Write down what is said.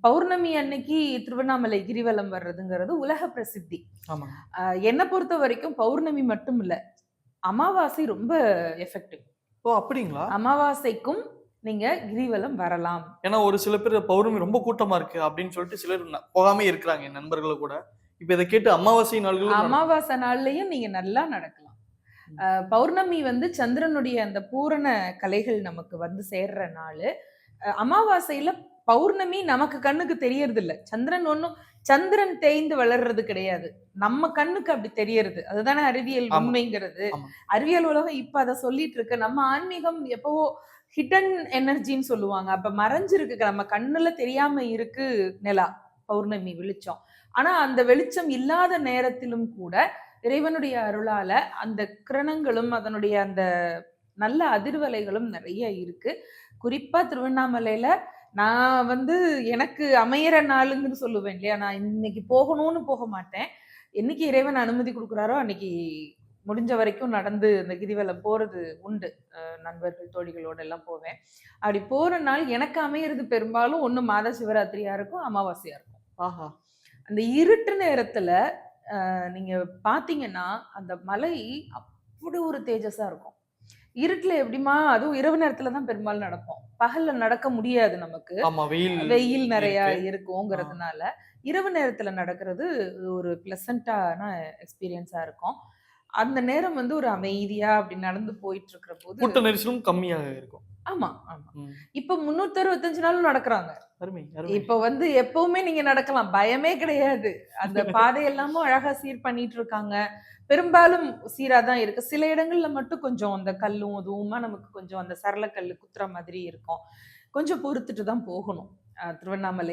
பௌர்ணமி அன்னைக்கு திருவண்ணாமலை கிரிவலம் வர்றதுங்கிறது உலக பிரசித்தி. ஆமாங்க. என்ன பொறுத்த வரைக்கும் பௌர்ணமி மட்டும் இல்ல, அமாவாசை ரொம்ப எஃபெக்டிவ். ஓ! அப்படிங்களா? அமாவாசைக்கும் நீங்க கிரிவலம் வரலாம். ஏன்னா ஒரு சில பேர் பௌர்ணமி ரொம்ப கூட்டமா இருக்கு அப்படின்னு சொல்லிட்டு சிலர் போகாம இருக்கிறாங்க என் நண்பர்கள் கூட. இப்ப இத கேட்டு அமாவாசை நாள்களும் அமாவாசை நாள்லயும் நீங்க நல்லா நடக்கலாம். பௌர்ணமி வந்து சந்திரனுடைய அந்த பூரண கலைகள் நமக்கு வந்து சேர்ற நாளு. அமாவாசையில பௌர்ணமி நமக்கு கண்ணுக்கு தெரியறது இல்ல. சந்திரன் தேய்ந்து வளர்றது கிடையாது. நம்ம கண்ணுக்கு அப்படி தெரியறது. அதுதானே அறிவியல் ஆமா. உண்மைங்கிறது. ஆமா. அறிவியல் உலகம் இப்ப அத சொல்லிட்டு இருக்கு. நம்ம ஆன்மீகம் எப்பவோ ஹிடன் எனர்ஜின்னு சொல்லுவாங்க. அப்ப மறைஞ்சிருக்கு. நம்ம கண்ணுல தெரியாம இருக்கு நிலா. பௌர்ணமி வெளிச்சம். ஆனா அந்த வெளிச்சம் இல்லாத நேரத்திலும் கூட இறைவனுடைய அருளால அந்த கிரணங்களும் அதனுடைய அந்த நல்ல அதிர்வலைகளும் நிறைய இருக்கு. குறிப்பா திருவண்ணாமலையில நான் வந்து எனக்கு அமையிற நாளுங்கன்னு சொல்லுவேன் இல்லையா? நான் இன்னைக்கு போகணும்னு போக மாட்டேன். என்னைக்கு இறைவன் அனுமதி குடுக்குறாரோ, அன்னைக்கு முடிஞ்ச வரைக்கும் நடந்து அந்த கிரிவலம் போறது உண்டு. நண்பர்கள், தோழிகளோட எல்லாம் போவேன். அப்படி போற நாள் எனக்கு அமையறது பெரும்பாலும் ஒண்ணு மாத சிவராத்திரியா இருக்கும், அமாவாசையா இருக்கும். ஆஹா. அந்த இருட்டு நேரத்துல நீங்க பார்த்தீங்கன்னா, அந்த மலை அப்படி ஒரு தேஜஸா இருக்கும். இருட்டுல எப்படிம்மா அதுவும் இரவு நேரத்துல தான் பெரும்பாலும் நடப்போம். பகல்ல நடக்க முடியாது நமக்கு. ஆமா. வெயில் வெயில் நெறையா இருக்கு. ஆ. இருக்குங்கிறதுனால, இரவு நேரத்துல நடக்கிறது ஒரு பிளசன்ட்டான எக்ஸ்பீரியன்ஸா இருக்கும். அந்த நேரம் வந்து ஒரு அமைதியா அப்படி நடந்து போயிட்டு இருக்கிறபோது கூட்ட நெரிசலும் கம்மியாக இருக்கும். ஆமா, ஆமா. ம். இப்ப 365 நாளும் நடக்குறாங்க. அருமை, அருமை. இப்ப வந்து எப்பவுமே நீங்க நடக்கலாம். பயமே கிடையாது. அந்த பாதை எல்லாமும் அழகா சீர் பண்ணிட்டு இருக்காங்க. பெரும்பாலும் சீரா தான் இருக்கு. சில இடங்கள்ல மட்டும் கொஞ்சம் அந்த கல்லும் அதுவுமா நமக்கு கொஞ்சம் அந்த சரளக்கல்லு குத்துற மாதிரி இருக்கும். கொஞ்சம் பொறுத்துட்டு தான் போகணும். திருவண்ணாமலை